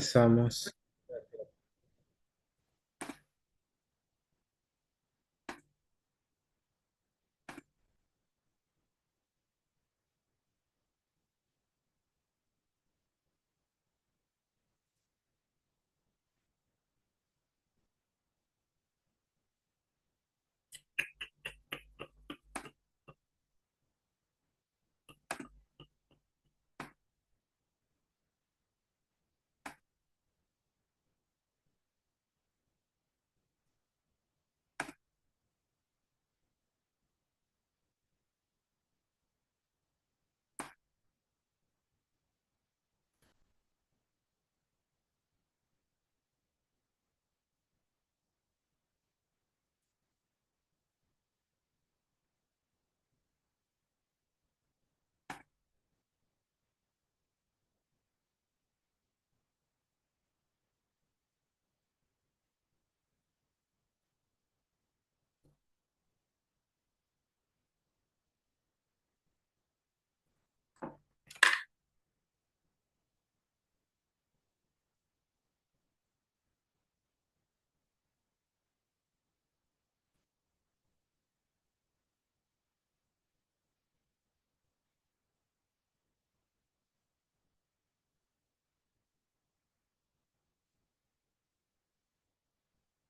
Empezamos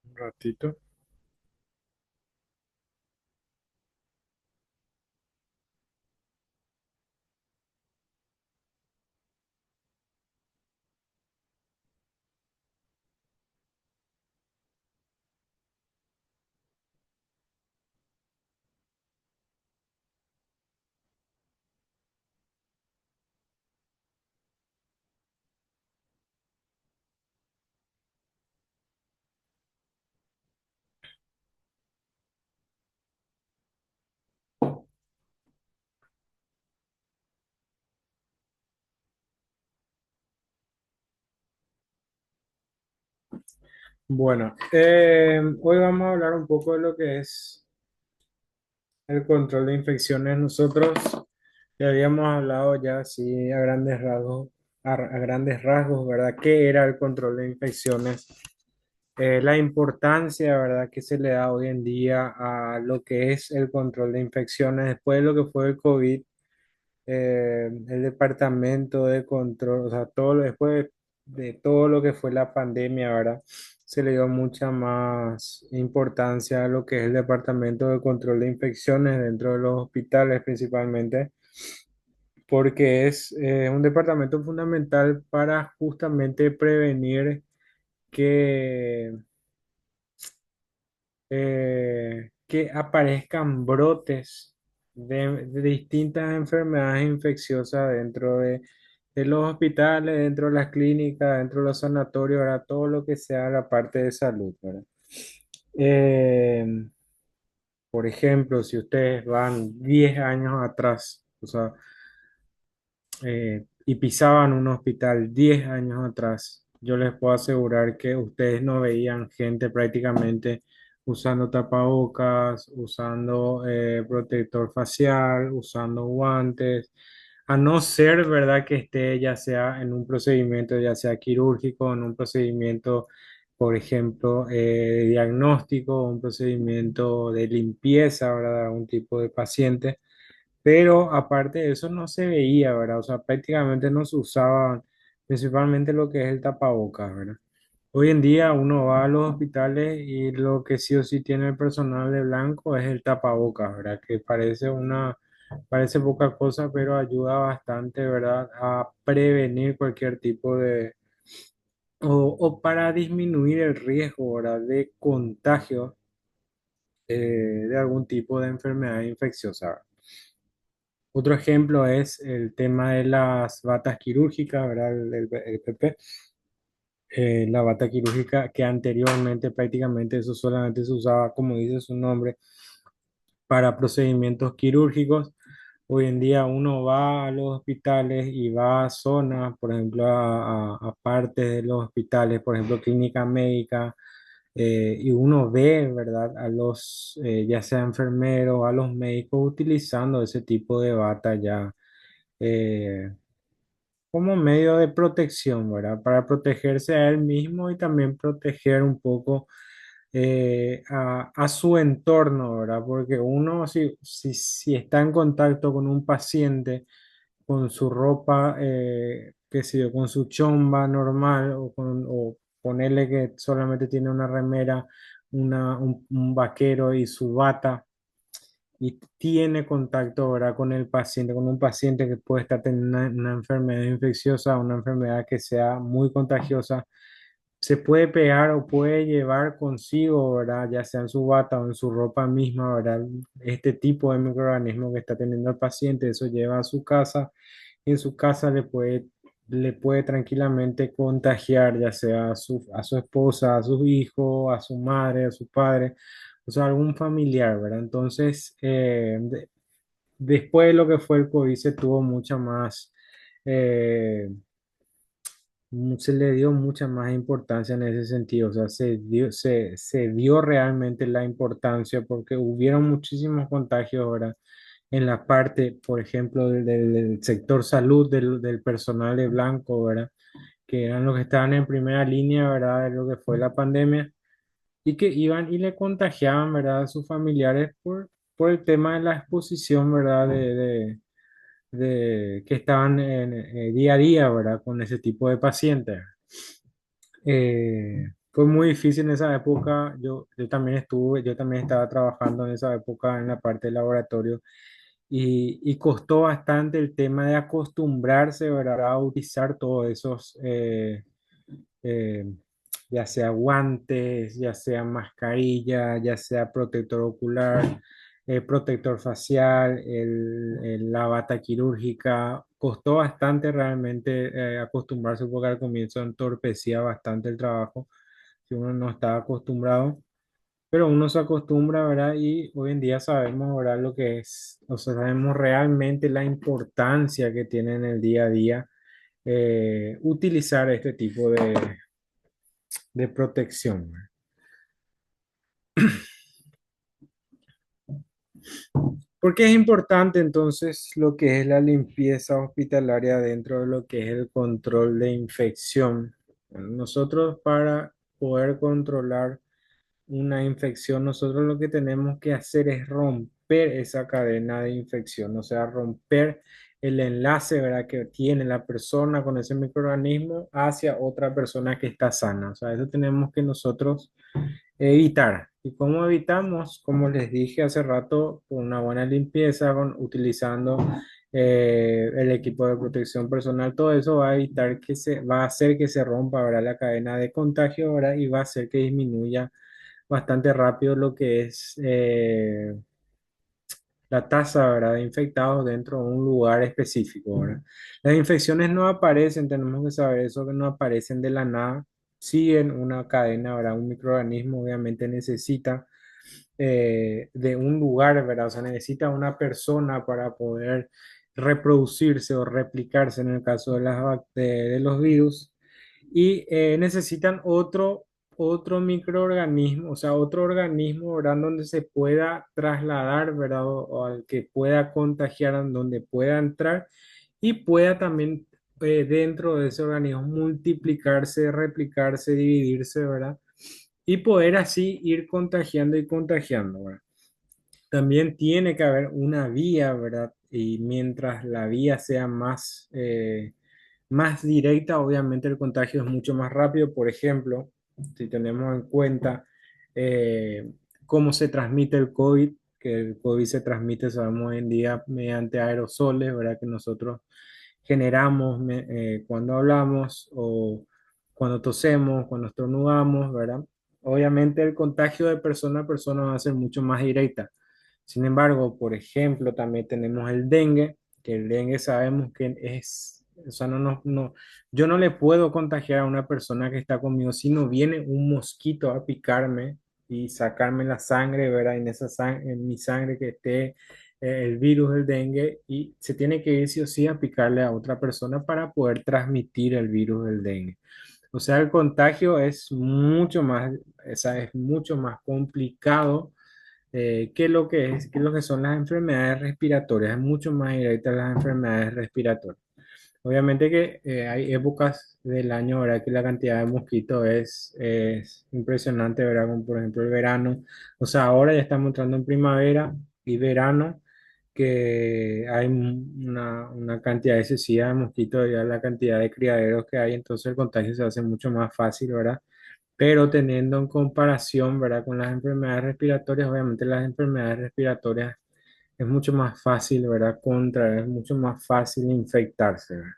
un ratito. Bueno, hoy vamos a hablar un poco de lo que es el control de infecciones. Nosotros ya habíamos hablado ya así a grandes rasgos, ¿verdad? ¿Qué era el control de infecciones? La importancia, ¿verdad?, que se le da hoy en día a lo que es el control de infecciones después de lo que fue el COVID. El departamento de control, o sea, después de todo lo que fue la pandemia, ¿verdad? Se le dio mucha más importancia a lo que es el departamento de control de infecciones dentro de los hospitales principalmente, porque es un departamento fundamental para justamente prevenir que que aparezcan brotes de distintas enfermedades infecciosas de los hospitales, dentro de las clínicas, dentro de los sanatorios, ¿verdad? Todo lo que sea la parte de salud, ¿verdad? Eh, por ejemplo, si ustedes van 10 años atrás, o sea, y pisaban un hospital 10 años atrás, yo les puedo asegurar que ustedes no veían gente prácticamente usando tapabocas, usando protector facial, usando guantes, a no ser, ¿verdad?, que esté ya sea en un procedimiento, ya sea quirúrgico, en un procedimiento, por ejemplo, de diagnóstico, un procedimiento de limpieza, ¿verdad?, de algún tipo de paciente, pero aparte de eso no se veía, ¿verdad? O sea, prácticamente no se usaba principalmente lo que es el tapabocas, ¿verdad? Hoy en día uno va a los hospitales y lo que sí o sí tiene el personal de blanco es el tapabocas, ¿verdad? Que parece poca cosa, pero ayuda bastante, ¿verdad? A prevenir cualquier tipo o para disminuir el riesgo, ¿verdad?, de contagio de algún tipo de enfermedad infecciosa. Otro ejemplo es el tema de las batas quirúrgicas, ¿verdad? El PP. La bata quirúrgica que anteriormente prácticamente eso solamente se usaba, como dice su nombre, para procedimientos quirúrgicos. Hoy en día uno va a los hospitales y va a zonas, por ejemplo, a partes de los hospitales, por ejemplo, clínica médica, y uno ve, ¿verdad?, a los, ya sea enfermeros, a los médicos utilizando ese tipo de bata ya como medio de protección, ¿verdad? Para protegerse a él mismo y también proteger un poco a su entorno, ¿verdad? Porque uno, si está en contacto con un paciente, con su ropa, qué sé yo, con su chomba normal o ponerle que solamente tiene una remera, un vaquero y su bata y tiene contacto ahora con el paciente, con un paciente que puede estar teniendo una enfermedad infecciosa, una enfermedad que sea muy contagiosa, se puede pegar o puede llevar consigo, ¿verdad? Ya sea en su bata o en su ropa misma, ¿verdad? Este tipo de microorganismo que está teniendo el paciente, eso lleva a su casa y en su casa le puede tranquilamente contagiar, ya sea a su esposa, a sus hijos, a su madre, a su padre, o sea, algún familiar, ¿verdad? Entonces, después de lo que fue el COVID, se tuvo mucha más, eh, se le dio mucha más importancia en ese sentido, o sea, se dio realmente la importancia porque hubieron muchísimos contagios ahora en la parte, por ejemplo, del sector salud, del personal de blanco, ¿verdad? Que eran los que estaban en primera línea, ¿verdad? De lo que fue la pandemia y que iban y le contagiaban, ¿verdad? A sus familiares por el tema de la exposición, ¿verdad? De que estaban día a día, ¿verdad? Con ese tipo de pacientes. Fue muy difícil en esa época. Yo también yo también estaba trabajando en esa época en la parte del laboratorio y costó bastante el tema de acostumbrarse, ¿verdad? A utilizar todos esos, eh, ya sea guantes, ya sea mascarilla, ya sea protector ocular, protector facial, la bata quirúrgica. Costó bastante realmente acostumbrarse porque al comienzo entorpecía bastante el trabajo si uno no estaba acostumbrado. Pero uno se acostumbra, ¿verdad? Y hoy en día sabemos, ¿verdad? Lo que es, o sea, sabemos realmente la importancia que tiene en el día a día utilizar este tipo de protección. Porque es importante entonces lo que es la limpieza hospitalaria dentro de lo que es el control de infección. Bueno, nosotros para poder controlar una infección, nosotros lo que tenemos que hacer es romper esa cadena de infección, o sea, romper el enlace, ¿verdad? Que tiene la persona con ese microorganismo hacia otra persona que está sana. O sea, eso tenemos que nosotros evitar. ¿Y cómo evitamos? Como les dije hace rato, con una buena limpieza, utilizando el equipo de protección personal, todo eso va a evitar va a hacer que se rompa, ¿verdad? La cadena de contagio, ¿verdad? Y va a hacer que disminuya bastante rápido lo que es la tasa, ¿verdad? De infectados dentro de un lugar específico, ¿verdad? Las infecciones no aparecen, tenemos que saber eso, que no aparecen de la nada, siguen una cadena, ¿verdad? Un microorganismo obviamente necesita de un lugar, ¿verdad? O sea, necesita una persona para poder reproducirse o replicarse en el caso de, de los virus y necesitan otro microorganismo, o sea, otro organismo, ¿verdad? Donde se pueda trasladar, ¿verdad? O al que pueda contagiar, en donde pueda entrar y pueda también dentro de ese organismo multiplicarse, replicarse, dividirse, ¿verdad? Y poder así ir contagiando y contagiando, ¿verdad? También tiene que haber una vía, ¿verdad? Y mientras la vía sea más directa, obviamente el contagio es mucho más rápido. Por ejemplo, si tenemos en cuenta eh, cómo se transmite el COVID, que el COVID se transmite, sabemos hoy en día, mediante aerosoles, ¿verdad? Que nosotros generamos cuando hablamos o cuando tosemos, cuando estornudamos, ¿verdad? Obviamente el contagio de persona a persona va a ser mucho más directa. Sin embargo, por ejemplo, también tenemos el dengue, que el dengue sabemos que es, o sea, yo no le puedo contagiar a una persona que está conmigo si no viene un mosquito a picarme y sacarme la sangre, ¿verdad? En mi sangre que esté el virus del dengue y se tiene que ir sí o sí a picarle a otra persona para poder transmitir el virus del dengue. O sea, el contagio es mucho más, o sea, es mucho más complicado que lo que son las enfermedades respiratorias, es mucho más directa a las enfermedades respiratorias. Obviamente que hay épocas del año, ¿verdad? Que la cantidad de mosquitos es impresionante, ¿verdad? Como por ejemplo el verano. O sea, ahora ya estamos entrando en primavera y verano, que hay una cantidad excesiva de mosquitos, ya la cantidad de criaderos que hay, entonces el contagio se hace mucho más fácil, ¿verdad? Pero teniendo en comparación, ¿verdad? Con las enfermedades respiratorias, obviamente las enfermedades respiratorias es mucho más fácil, ¿verdad? Contraer, es mucho más fácil infectarse, ¿verdad?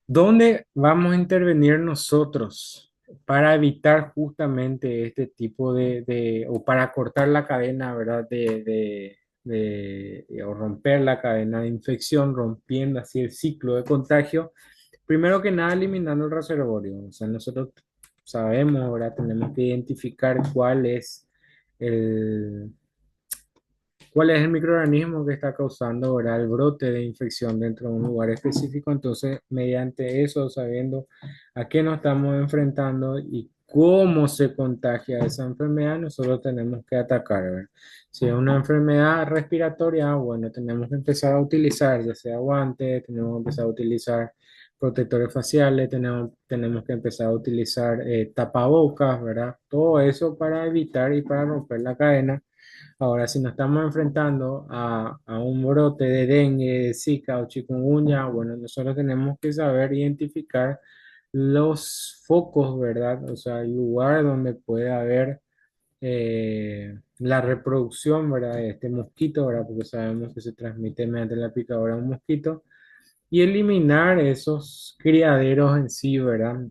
¿Dónde vamos a intervenir nosotros para evitar justamente este tipo o para cortar la cadena, ¿verdad? O romper la cadena de infección, rompiendo así el ciclo de contagio? Primero que nada, eliminando el reservorio. O sea, nosotros sabemos, ahora tenemos que identificar el, cuál es el microorganismo que está causando, ¿verdad? El brote de infección dentro de un lugar específico. Entonces, mediante eso, sabiendo a qué nos estamos enfrentando y cómo se contagia esa enfermedad, nosotros tenemos que atacar, ¿verdad? Si es una enfermedad respiratoria, bueno, tenemos que empezar a utilizar ya sea guantes, tenemos que empezar a utilizar protectores faciales, tenemos que empezar a utilizar tapabocas, ¿verdad? Todo eso para evitar y para romper la cadena. Ahora, si nos estamos enfrentando a un brote de dengue, de Zika o chikungunya, bueno, nosotros tenemos que saber identificar los focos, ¿verdad? O sea, el lugar donde puede haber la reproducción, ¿verdad? De este mosquito, ¿verdad? Porque sabemos que se transmite mediante la picadura de un mosquito y eliminar esos criaderos en sí, ¿verdad?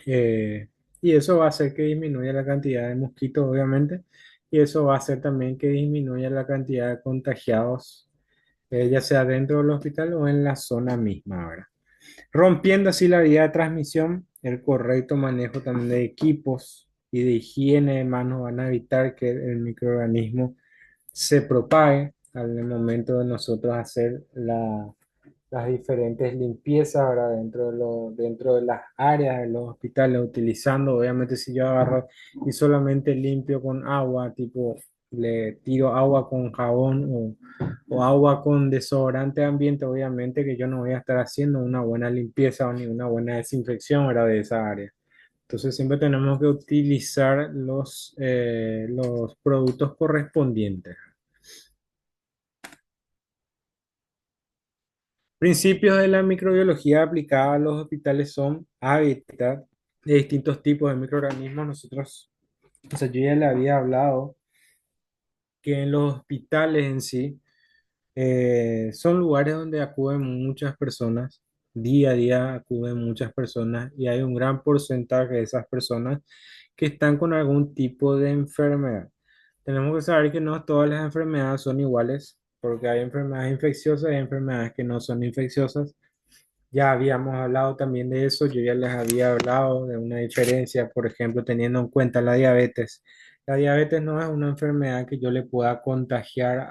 Eh, y eso va a hacer que disminuya la cantidad de mosquitos, obviamente, y eso va a hacer también que disminuya la cantidad de contagiados, ya sea dentro del hospital o en la zona misma, ¿verdad? Rompiendo así la vía de transmisión, el correcto manejo también de equipos y de higiene de manos van a evitar que el microorganismo se propague al momento de nosotros hacer las diferentes limpiezas, ¿verdad? Dentro de las áreas de los hospitales, utilizando, obviamente si yo agarro y solamente limpio con agua, tipo le tiro agua con jabón o agua con desodorante ambiente, obviamente que yo no voy a estar haciendo una buena limpieza o ni una buena desinfección, ¿verdad? De esa área. Entonces siempre tenemos que utilizar los productos correspondientes. Principios de la microbiología aplicada a los hospitales son hábitat de distintos tipos de microorganismos. Nosotros, o sea, yo ya le había hablado que en los hospitales en sí son lugares donde acuden muchas personas, día a día acuden muchas personas y hay un gran porcentaje de esas personas que están con algún tipo de enfermedad. Tenemos que saber que no todas las enfermedades son iguales, porque hay enfermedades infecciosas y hay enfermedades que no son infecciosas. Ya habíamos hablado también de eso, yo ya les había hablado de una diferencia, por ejemplo, teniendo en cuenta la diabetes. La diabetes no es una enfermedad que yo le pueda contagiar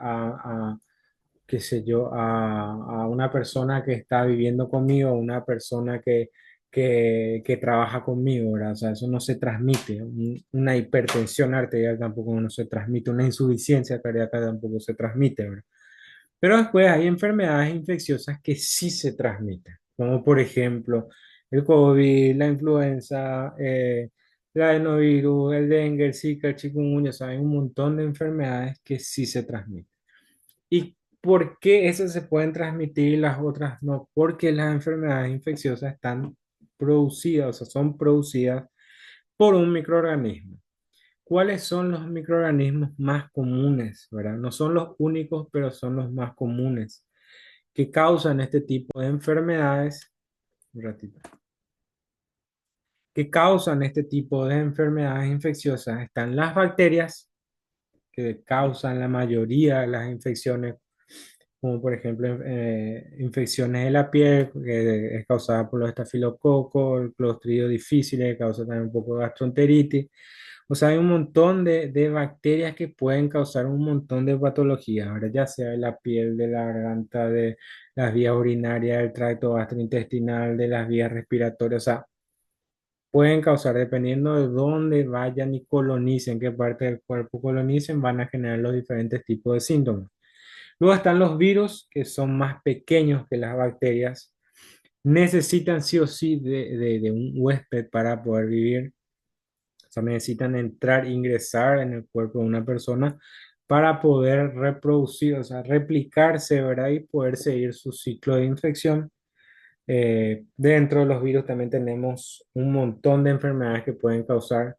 qué sé yo, a una persona que está viviendo conmigo, una persona que trabaja conmigo, ¿verdad? O sea, eso no se transmite. Una hipertensión arterial tampoco no se transmite, una insuficiencia cardíaca tampoco se transmite, ¿verdad? Pero después hay enfermedades infecciosas que sí se transmiten, como por ejemplo el COVID, la influenza, el adenovirus, el dengue, el Zika, el chikungunya, o sea, hay un montón de enfermedades que sí se transmiten. ¿Y por qué esas se pueden transmitir y las otras no? Porque las enfermedades infecciosas están producidas, o sea, son producidas por un microorganismo. ¿Cuáles son los microorganismos más comunes, verdad? No son los únicos, pero son los más comunes que causan este tipo de enfermedades, un ratito, que causan este tipo de enfermedades infecciosas. Están las bacterias que causan la mayoría de las infecciones, como por ejemplo infecciones de la piel, que es causada por los estafilococos, el Clostridio difficile, que causa también un poco de gastroenteritis. O sea, hay un montón de bacterias que pueden causar un montón de patologías, ahora ya sea de la piel, de la garganta, de las vías urinarias, del tracto gastrointestinal, de las vías respiratorias, o sea, pueden causar, dependiendo de dónde vayan y colonicen, qué parte del cuerpo colonicen, van a generar los diferentes tipos de síntomas. Luego están los virus, que son más pequeños que las bacterias. necesitan sí o sí de un huésped para poder vivir. O sea, necesitan entrar, ingresar en el cuerpo de una persona para poder reproducir, o sea, replicarse, ¿verdad? Y poder seguir su ciclo de infección. Dentro de los virus también tenemos un montón de enfermedades que pueden causar,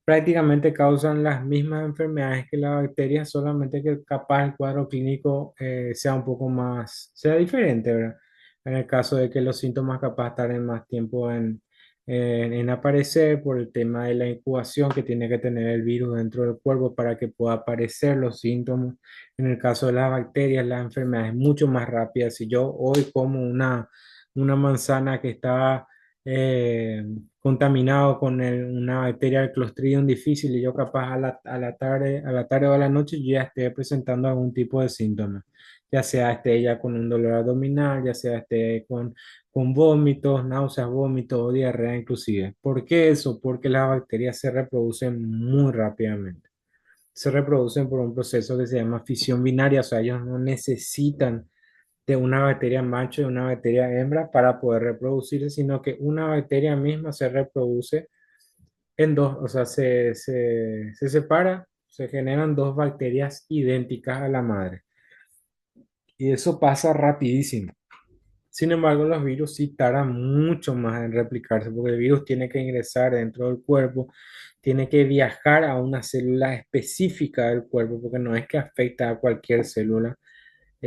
prácticamente causan las mismas enfermedades que las bacterias, solamente que capaz el cuadro clínico sea un poco más, sea diferente, ¿verdad? En el caso de que los síntomas capaz tarden más tiempo en aparecer por el tema de la incubación que tiene que tener el virus dentro del cuerpo para que pueda aparecer los síntomas. En el caso de las bacterias, la enfermedad es mucho más rápida. Si yo hoy como una manzana que está contaminado con una bacteria del Clostridium difficile y yo capaz a la tarde o a la noche yo ya esté presentando algún tipo de síntoma, ya sea esté ya con un dolor abdominal, ya sea esté con vómitos, náuseas, vómitos o diarrea inclusive. ¿Por qué eso? Porque las bacterias se reproducen muy rápidamente. Se reproducen por un proceso que se llama fisión binaria, o sea, ellos no necesitan de una bacteria macho y una bacteria hembra para poder reproducirse, sino que una bacteria misma se reproduce en dos, o sea, se separa, se generan dos bacterias idénticas a la madre. Y eso pasa rapidísimo. Sin embargo, los virus sí tardan mucho más en replicarse, porque el virus tiene que ingresar dentro del cuerpo, tiene que viajar a una célula específica del cuerpo, porque no es que afecta a cualquier célula.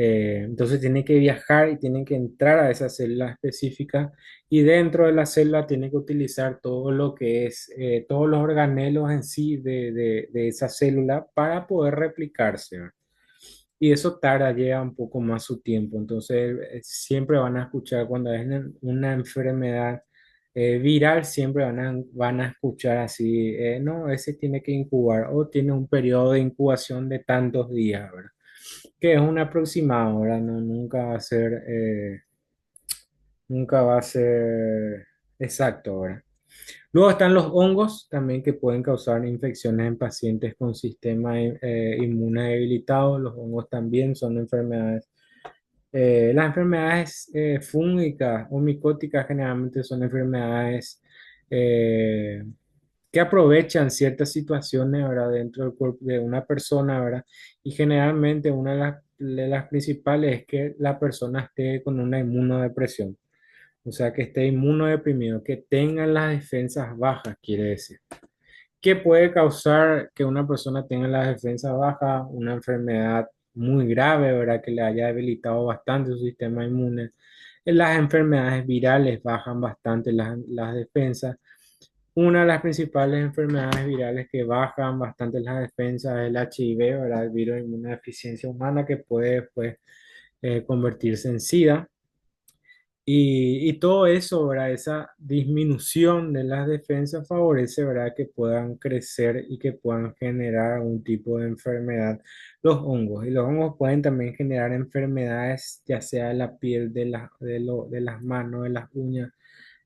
Entonces tiene que viajar y tiene que entrar a esa célula específica y dentro de la célula tiene que utilizar todo lo que es, todos los organelos en sí de esa célula para poder replicarse, ¿verdad? Y eso tarda, lleva un poco más su tiempo. Entonces siempre van a escuchar cuando es una enfermedad viral, siempre van a escuchar así, no, ese tiene que incubar o tiene un periodo de incubación de tantos días, ¿verdad? Que es un aproximado, ¿verdad? No, nunca va a ser exacto, ¿verdad? Luego están los hongos también que pueden causar infecciones en pacientes con sistema inmune debilitado. Los hongos también son enfermedades. Las enfermedades fúngicas o micóticas generalmente son enfermedades eh, que aprovechan ciertas situaciones, ¿verdad? Dentro del cuerpo de una persona, ¿verdad? Y generalmente una de las principales es que la persona esté con una inmunodepresión, o sea, que esté inmunodeprimido, que tenga las defensas bajas, quiere decir. ¿Qué puede causar que una persona tenga las defensas bajas? Una enfermedad muy grave, ¿verdad? Que le haya debilitado bastante su sistema inmune. Las enfermedades virales bajan bastante las defensas. Una de las principales enfermedades virales que bajan bastante las defensas es el HIV, ¿verdad? El virus de inmunodeficiencia humana que puede, pues, convertirse en SIDA. Y todo eso, ¿verdad? Esa disminución de las defensas favorece, ¿verdad? Que puedan crecer y que puedan generar algún tipo de enfermedad los hongos. Y los hongos pueden también generar enfermedades, ya sea de la piel, de las manos, de las uñas,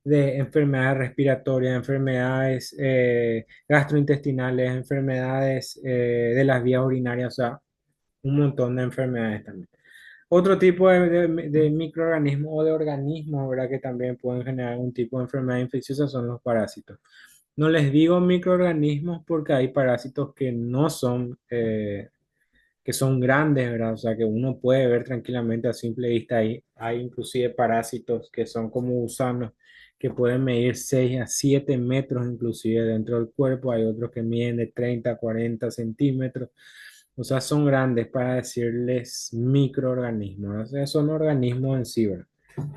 de enfermedades respiratorias, enfermedades gastrointestinales, enfermedades de las vías urinarias, o sea, un montón de enfermedades también. Otro tipo de microorganismos o de organismos, ¿verdad? Que también pueden generar un tipo de enfermedad infecciosa son los parásitos. No les digo microorganismos porque hay parásitos que no son, que son grandes, ¿verdad? O sea, que uno puede ver tranquilamente a simple vista. Hay inclusive parásitos que son como gusanos que pueden medir 6 a 7 metros inclusive dentro del cuerpo. Hay otros que miden de 30 a 40 centímetros. O sea, son grandes para decirles microorganismos. O sea, son organismos en sí, ¿verdad?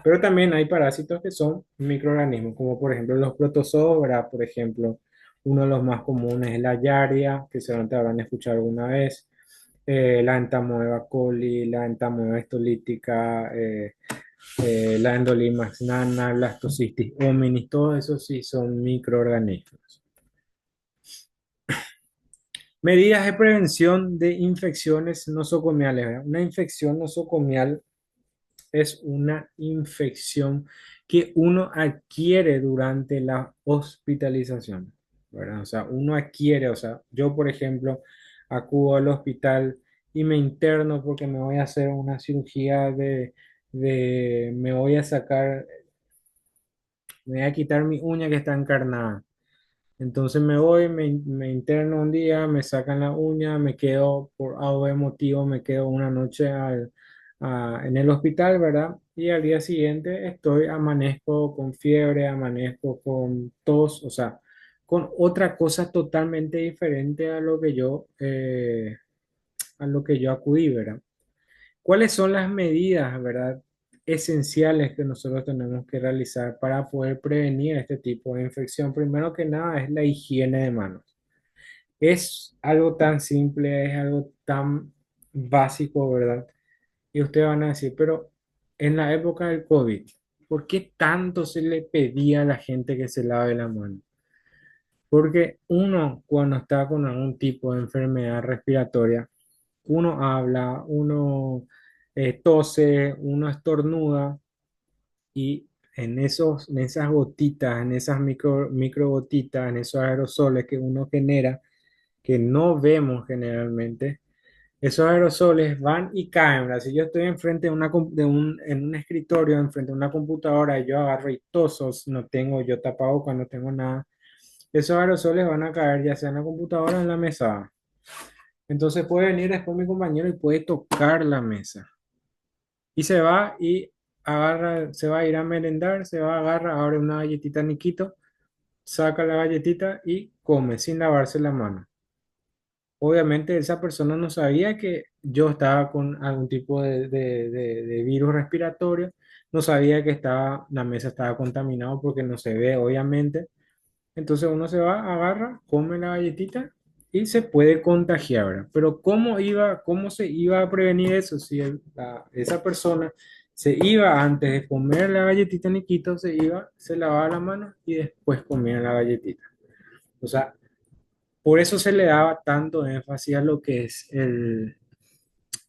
Pero también hay parásitos que son microorganismos, como por ejemplo los protozoos, ¿verdad? Por ejemplo, uno de los más comunes es la Giardia, que seguramente habrán escuchado alguna vez, la Entamoeba coli, la Entamoeba histolítica, la Endolimax nana, Blastocystis hominis, todos esos sí son microorganismos. Medidas de prevención de infecciones nosocomiales, ¿verdad? Una infección nosocomial es una infección que uno adquiere durante la hospitalización, ¿verdad? O sea, uno adquiere, o sea, yo por ejemplo acudo al hospital y me interno porque me voy a hacer una cirugía me voy a sacar me voy a quitar mi uña que está encarnada. Entonces me voy, me interno un día, me sacan la uña, me quedo por algo motivo, me quedo una noche en el hospital, ¿verdad? Y al día siguiente amanezco con fiebre, amanezco con tos, o sea, con otra cosa totalmente diferente a lo que yo acudí, ¿verdad? ¿Cuáles son las medidas, verdad, esenciales que nosotros tenemos que realizar para poder prevenir este tipo de infección? Primero que nada es la higiene de manos. Es algo tan simple, es algo tan básico, ¿verdad? Y ustedes van a decir, pero en la época del COVID, ¿por qué tanto se le pedía a la gente que se lave la mano? Porque uno, cuando está con algún tipo de enfermedad respiratoria, uno habla, uno tose, uno estornuda y en esas gotitas, en esas micro gotitas, en esos aerosoles que uno genera, que no vemos generalmente, esos aerosoles van y caen, ¿verdad? Si yo estoy enfrente de en un escritorio, enfrente de una computadora, y yo agarro y toso, no tengo yo tapabocas, no tengo nada, esos aerosoles van a caer ya sea en la computadora o en la mesa. Entonces puede venir después mi compañero y puede tocar la mesa. Y se va y agarra, se va a ir a merendar, se va, agarra, abre una galletita Niquito, saca la galletita y come sin lavarse la mano. Obviamente esa persona no sabía que yo estaba con algún tipo de virus respiratorio, no sabía que la mesa estaba contaminada porque no se ve, obviamente. Entonces uno se va, agarra, come la galletita y se puede contagiar, ¿verdad? Pero cómo se iba a prevenir eso si esa persona se iba antes de comer la galletita Niquito, se lavaba la mano y después comía la galletita. O sea, por eso se le daba tanto énfasis a lo que es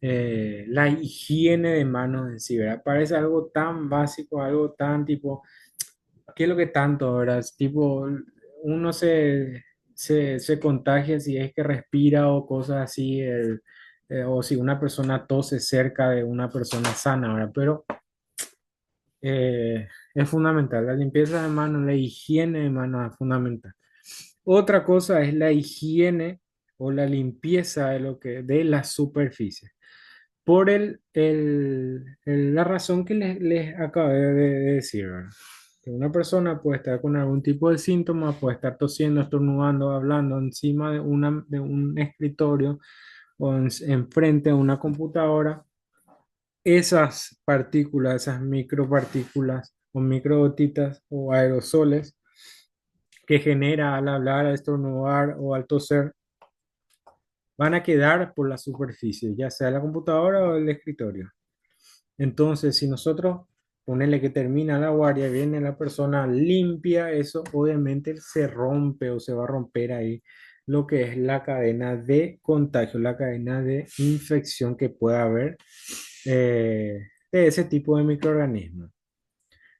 la higiene de manos en sí, ¿verdad? Parece algo tan básico, algo tan tipo, ¿qué es lo que tanto, verdad? Es tipo, uno se contagia si es que respira o cosas así, o si una persona tose cerca de una persona sana, ¿verdad? Pero es fundamental, la limpieza de manos, la higiene de manos es fundamental. Otra cosa es la higiene o la limpieza de la superficie. Por la razón que les acabé de decir, ¿verdad? Que una persona puede estar con algún tipo de síntoma, puede estar tosiendo, estornudando, hablando encima de un escritorio o enfrente de una computadora. Esas partículas, esas micropartículas o microgotitas o aerosoles que genera al hablar, al estornudar o al toser, van a quedar por la superficie, ya sea la computadora o el escritorio. Entonces, si nosotros ponele que termina la guardia, viene la persona limpia, eso obviamente se rompe o se va a romper ahí lo que es la cadena de contagio, la cadena de infección que pueda haber de ese tipo de microorganismos.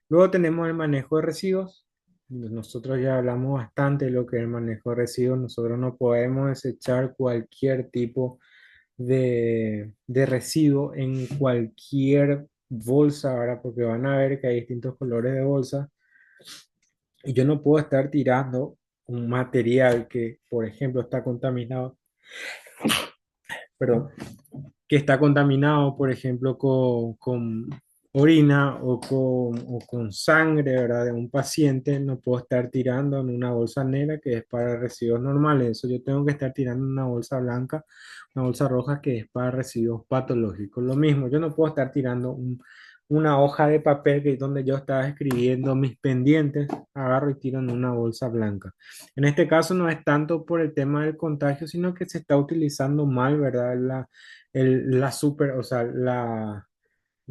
Luego tenemos el manejo de residuos. Nosotros ya hablamos bastante de lo que es el manejo de residuos. Nosotros no podemos desechar cualquier tipo de residuo en cualquier bolsa, ¿verdad? Porque van a ver que hay distintos colores de bolsa y yo no puedo estar tirando un material que, por ejemplo, está contaminado, perdón, que está contaminado, por ejemplo, con orina o con sangre, ¿verdad? De un paciente, no puedo estar tirando en una bolsa negra que es para residuos normales. Eso yo tengo que estar tirando en una bolsa blanca, una bolsa roja que es para residuos patológicos. Lo mismo, yo no puedo estar tirando una hoja de papel que es donde yo estaba escribiendo mis pendientes, agarro y tiro en una bolsa blanca. En este caso no es tanto por el tema del contagio, sino que se está utilizando mal, ¿verdad? O sea,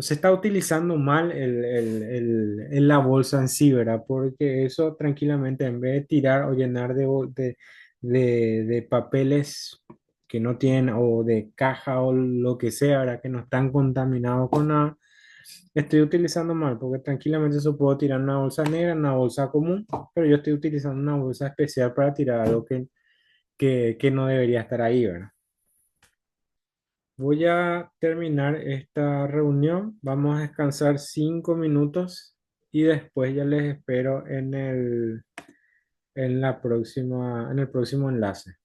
se está utilizando mal la bolsa en sí, ¿verdad? Porque eso tranquilamente, en vez de tirar o llenar de papeles que no tienen, o de caja o lo que sea, ¿verdad? Que no están contaminados con nada, estoy utilizando mal, porque tranquilamente eso puedo tirar en una bolsa negra, en una bolsa común, pero yo estoy utilizando una bolsa especial para tirar algo que no debería estar ahí, ¿verdad? Voy a terminar esta reunión. Vamos a descansar 5 minutos y después ya les espero en el próximo enlace.